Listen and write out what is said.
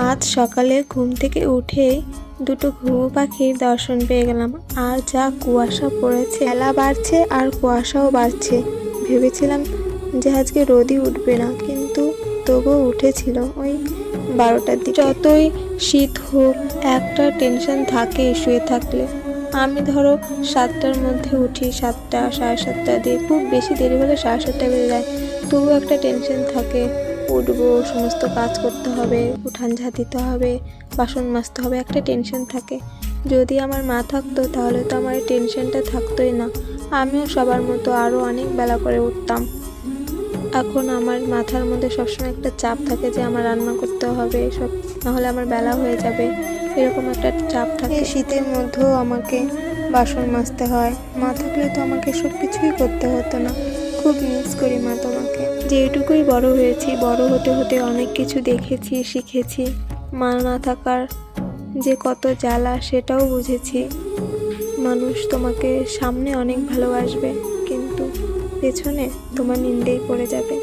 আজ সকালে ঘুম থেকে উঠেই দুটো ঘুঘু পাখির দর্শন পেয়ে গেলাম। আর যা কুয়াশা পড়েছে, বেলা বাড়ছে আর কুয়াশাও বাড়ছে। ভেবেছিলাম যে আজকে রোদই উঠবে না, কিন্তু তবুও উঠেছিল ওই 12টার দিকে। যতই শীত হোক, একটা টেনশন থাকে শুয়ে থাকলে। আমি ধরো 7টার মধ্যে উঠি, 7টা 7:30 দিয়ে, খুব বেশি দেরি হলে 7:30 বেজে যায়। তবুও একটা টেনশন থাকে, উঠবো, সমস্ত কাজ করতে হবে, উঠান ঝাঁটিতে হবে, বাসন মাজতে হবে, একটা টেনশন থাকে। যদি আমার মা থাকতো তাহলে তো আমার এই টেনশনটা থাকতোই না। আমিও সবার মতো আরও অনেক বেলা করে উঠতাম। এখন আমার মাথার মধ্যে সবসময় একটা চাপ থাকে যে আমার রান্না করতে হবে, সব নাহলে আমার বেলা হয়ে যাবে, এরকম একটা চাপ থাকে। শীতের মধ্যেও আমাকে বাসন মাজতে হয়। মা থাকলে তো আমাকে সব কিছুই করতে হতো না। খুব মিস করি মা তোমাকে। যেটুকুই বড় হয়েছি, বড় হতে হতে অনেক কিছু দেখেছি, শিখেছি। মা না থাকার যে কত জ্বালা সেটাও বুঝেছি। মানুষ তোমাকে সামনে অনেক ভালোবাসবে, কিন্তু পেছনে তোমার নিন্দেই পড়ে যাবে।